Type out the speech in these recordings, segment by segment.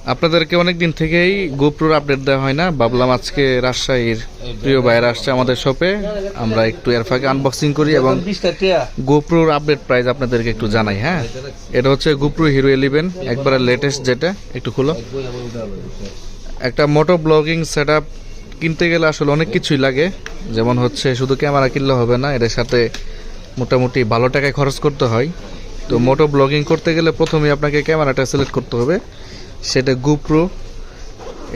আপনাদেরকে অনেক দিন থেকেই গোপ্রোর আপডেট দেওয়া হয় না, ভাবলাম আজকে রাজশাহীর প্রিয় ভাইয়েরা আসছে আমাদের শপে, আমরা একটু এর ফাঁকে আনবক্সিং করি এবং গোপ্রোর আপডেট প্রাইস আপনাদেরকে একটু জানাই। হ্যাঁ, এটা হচ্ছে গোপ্রো হিরো 11, একবারে লেটেস্ট যেটা। একটু খুলো। একটা মোটো ব্লগিং সেট আপ কিনতে গেলে আসলে অনেক কিছুই লাগে, যেমন হচ্ছে শুধু ক্যামেরা কিনলে হবে না, এটার সাথে মোটামুটি ভালো টাকায় খরচ করতে হয়। তো মোটো ব্লগিং করতে গেলে প্রথমেই আপনাকে ক্যামেরাটা সিলেক্ট করতে হবে, সেটা গোপ্রো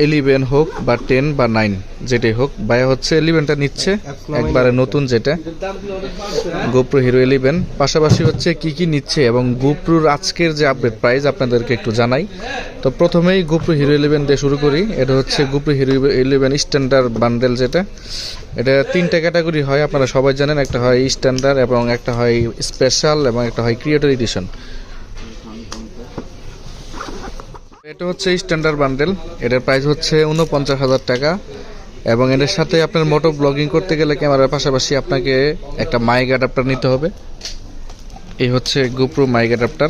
11 হোক বা 10 বা 9 যেটাই হোক। ভাইয়া হচ্ছে 11টা নিচ্ছে, একবারে নতুন যেটা গোপ্রো হিরো 11। পাশাপাশি হচ্ছে কি কি নিচ্ছে এবং গোপ্রোর আজকের যে আপডেট প্রাইস আপনাদেরকে একটু জানাই। তো প্রথমেই গোপ্রো হিরো 11 দিয়ে শুরু করি। এটা হচ্ছে গোপ্রো হিরো 11 স্ট্যান্ডার্ড বান্ডেল যেটা। এটা 3টা ক্যাটাগরি হয়, আপনারা সবাই জানেন। একটা হয় স্ট্যান্ডার্ড এবং একটা হয় স্পেশাল এবং একটা হয় ক্রিয়েটর এডিশন। এটা হচ্ছে স্ট্যান্ডার্ড বান্ডেল, এটার প্রাইস হচ্ছে 49,000 টাকা এবং এটার সাথে আপনার মোটো ব্লগিং করতে গেলে ক্যামেরার পাশাপাশি আপনাকে একটা মাইক অ্যাডাপ্টার নিতে হবে। এই হচ্ছে গোপ্রো মাইক অ্যাডাপ্টার,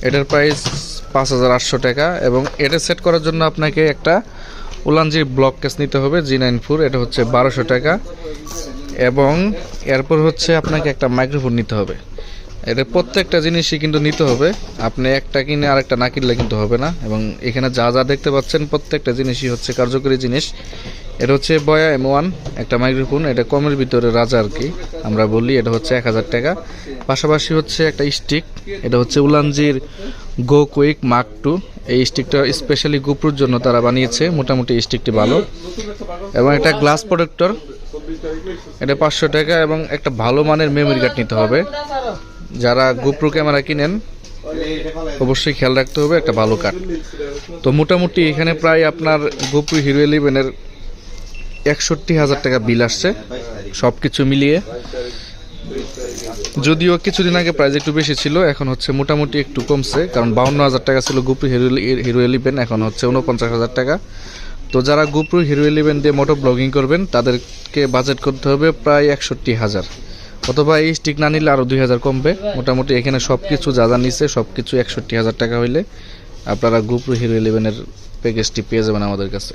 এটার প্রাইস 5,800 টাকা এবং এটা সেট করার জন্য আপনাকে একটা উলানজির ব্লক কেস নিতে হবে G94, এটা হচ্ছে 1200 টাকা এবং এরপর হচ্ছে আপনাকে একটা মাইক্রোফোন নিতে হবে। এটা প্রত্যেকটা জিনিসই কিন্তু নিতে হবে, আপনি একটা কিনে আরেকটা না কিনলে কিন্তু হবে না। এবং এখানে যা যা দেখতে পাচ্ছেন প্রত্যেকটা জিনিসই হচ্ছে কার্যকরী জিনিস। এটা হচ্ছে বয়া M1 একটা মাইক্রোফোন, এটা কমের ভিতরে রাজা আর কি আমরা বলি। এটা হচ্ছে 1000 টাকা। পাশাপাশি হচ্ছে একটা স্টিক, এটা হচ্ছে উলানজির গো কুইক মার্ক 2। এই স্টিকটা স্পেশালি গোপ্রোর জন্য তারা বানিয়েছে, মোটামুটি স্টিকটি ভালো। এবং একটা গ্লাস প্রোটেক্টর, এটা 500 টাকা এবং একটা ভালো মানের মেমোরি কার্ড নিতে হবে। যারা গোপ্রো ক্যামেরা কিনেন অবশ্যই খেয়াল রাখতে হবে একটা ভালো কার্ড। তো মোটামুটি এখানে প্রায় আপনার গোপ্রো হিরো 11-এর 61,000 টাকা বিল আসছে সব কিছু মিলিয়ে। যদিও কিছুদিন আগে প্রাইস একটু বেশি ছিল, এখন হচ্ছে মোটামুটি একটু কমছে, কারণ 52,000 টাকা ছিল গোপ্রো হিরো 11, এখন হচ্ছে 49,000 টাকা। তো যারা গোপ্রো হিরো 11 দিয়ে মোটো ব্লগিং করবেন তাদেরকে বাজেট করতে হবে প্রায় 61,000, অথবা এই স্টিক না নিলে আরও 2,000 কমবে। মোটামুটি এখানে সব কিছু যা যা নিচ্ছে সব কিছু 61,000 টাকা হইলে আপনারা গোপ্রো হিরো 11-এর প্যাকেজটি পেয়ে যাবেন আমাদের কাছে।